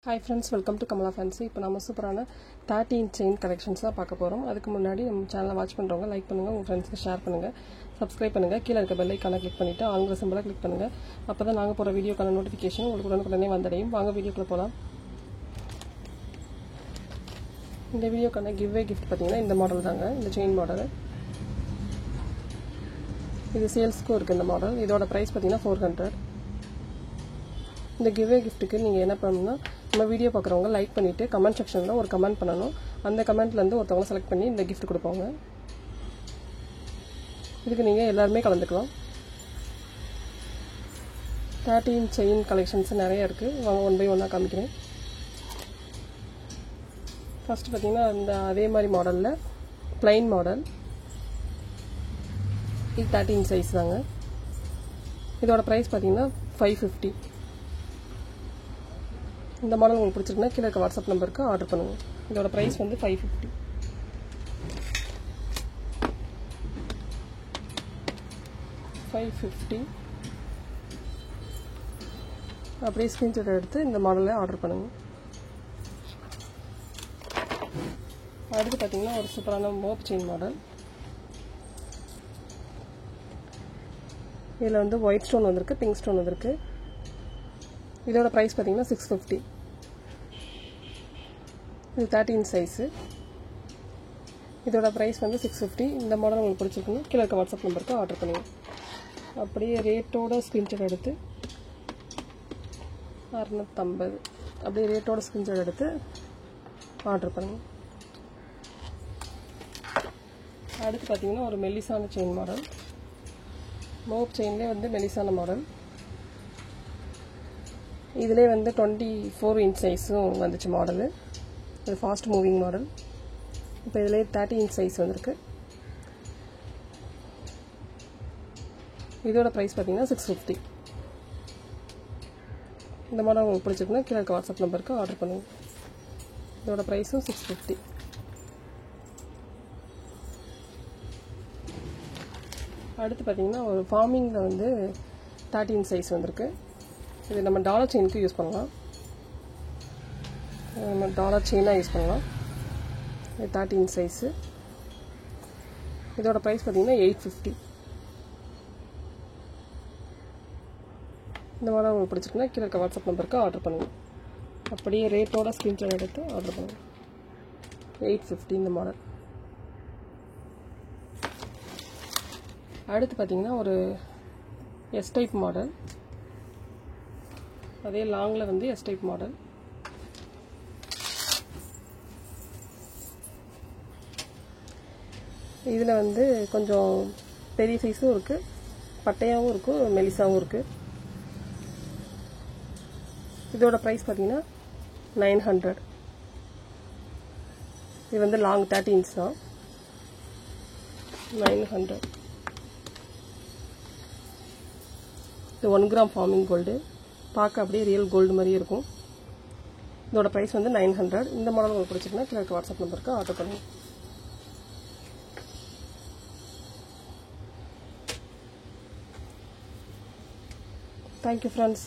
Hi friends, welcome to Kamala Fancy. இப்போ நம்ம சூப்பரான 13 செயின் கலெக்ஷன்ஸ் தான் பார்க்க போறோம். அதுக்கு முன்னாடி நம்ம சேனலை வாட்ச் பண்றவங்க லைக் பண்ணுங்க, உங்க ஃப்ரெண்ட்ஸ்க்கு ஷேர் பண்ணுங்க, Subscribe பண்ணுங்க, கீழ இருக்க பெல் ஐகானை கிளிக் பண்ணிட்டு ஆல்ங்கிற சிம்பலை கிளிக் பண்ணுங்க. அப்பதான் நாங்க போற வீடியோக்கான நோட்டிஃபிகேஷன் உங்களுக்கு உடனே வந்தடையும். வாங்க வீடியோக்குள்ள போலாம். இந்த வீடியோக்கான giveaway gift பாத்தீங்கன்னா இந்த மாடல் தாங்க, இந்த செயின் மாடல். இது சேல்ஸ்க்கு இருக்கு இந்த மாடல். இதோட பிரைஸ் பாத்தீங்கன்னா 400. இந்த giveaway giftக்கு நீங்க என்ன பண்ணனும்னா நம்ம வீடியோ பார்க்குறவங்க லைக் பண்ணிட்டு கமெண்ட் செக்ஷன்ல ஒரு கமெண்ட் பண்ணனும். அந்த கமெண்ட்ல இருந்து ஒருத்தவங்க செலக்ட் பண்ணி இந்த gift கொடுப்பாங்க. இதுக்கு நீங்க எல்லாரும் கலந்துக்கலாம். 13 செயின் கலெக்ஷன்ஸ் நிறைய இருக்கு. வாங்க ஒன் பை ஒன்னா காமிக்கிறேன். ஃபர்ஸ்ட் பாத்தீங்கன்னா இந்த அதே மாதிரி மாடல்ல plain மாடல். இது 13 சைஸ் தாங்க. இதோட பிரைஸ் பாத்தீங்கன்னா 550. இந்த மாடல் உங்களுக்கு பிடிச்சிருந்தா கீழ இருக்க வாட்ஸ்அப் நம்பருக்கு ஆர்டர் பண்ணுங்க. இதோட பிரைஸ் வந்து 550. அப்படியே ஸ்கிரீன்ஷாட் எடுத்து இந்த மாடலை ஆர்டர் பண்ணுங்க. அடுத்து பாத்தீங்கன்னா ஒரு சூப்பரான மோப் செயின் மாடல். இதுல வந்து ஒயிட் ஸ்டோன் வந்திருக்கு, பிங்க் ஸ்டோன் வந்திருக்கு. இதோட பிரைஸ் பாத்தீங்கன்னா 650. இது 13 சைஸ். இதோட பிரைஸ் வந்து 650. இந்த மாடல் உங்களுக்கு பிடிச்சிருக்குன்னா கீழ இருக்க வாட்ஸ்அப் நம்பருக்கு ஆர்டர் பண்ணுங்க. அப்படியே ரேட்டோட ஸ்கிரீன்ஷாட் எடுத்து 650 அப்படியே ரேட்டோட ஸ்கிரீன்ஷாட் எடுத்து ஆர்டர் பண்ணுங்க. அடுத்து பாத்தீங்கன்னா ஒரு மெல்லிசான செயின் மாடல். மோப் செயின்லயே வந்து மெல்லிசான மாடல். இதுலயே வந்து 24 இன்ச் சைஸும் வந்துச்சு மாடல். இது ஃபாஸ்ட் மூவிங் மாடல். இப்போ இதுலயே 13 சைஸ் வந்திருக்கு. இதோட பிரைஸ் பாத்தீங்கன்னா 650. இந்த மாடல் உங்களுக்கு பிடிச்சிருக்குன்னா கீழ இருக்க வாட்ஸ்அப் நம்பருக்கு ஆர்டர் பண்ணுங்க. இதோட பிரைஸும் 650. அடுத்து பாத்தீங்கன்னா ஒரு ஃபார்மிங்ல வந்து 13 சைஸ் வந்திருக்கு. இது நம்ம டாலர் செயினுக்கு யூஸ் பண்ணலாம். நம்ம டாலர் செயினா யூஸ் பண்ணலாம். இது 13 சைஸ். இதோட பிரைஸ் பாத்தீங்கன்னா 850. இந்த மாடல் உங்களுக்கு பிடிச்சிருக்குன்னா கீழ இருக்க வாட்ஸ்அப் நம்பருக்கு ஆர்டர் பண்ணுங்க. அப்படியே ரேட்டோட ஸ்கிரீன்ஷாட் எடுத்து ஆர்டர் பண்ணுங்க. 850 இந்த மாடல். அடுத்து பாத்தீங்கன்னா ஒரு எஸ் டைப் மாடல். அதே லாங்ல வந்து எஸ் டைப் மாடல். இதுல வந்து கொஞ்சம் பெரிய சைஸும் இருக்கு, பட்டையாவும் இருக்கு, மெலிசாவும் இருக்கு. இதோட பிரைஸ் பாத்தீங்கன்னா 900. இது வந்து லாங் 13 இன்ச் தான். 900. இது 1 கிராம் ஃபார்மிங் கோல்டு. பார்க்க அப்படியே ரியல் கோல்டு மாதிரி இருக்கும். இதோட பிரைஸ் வந்து 900. இந்த மாடல் உங்களுக்கு பிடிச்சிருக்குன்னா கீழ இருக்க வாட்ஸ்அப் நம்பருக்கு ஆர்டர் பண்ணுங்க. Thank you friends.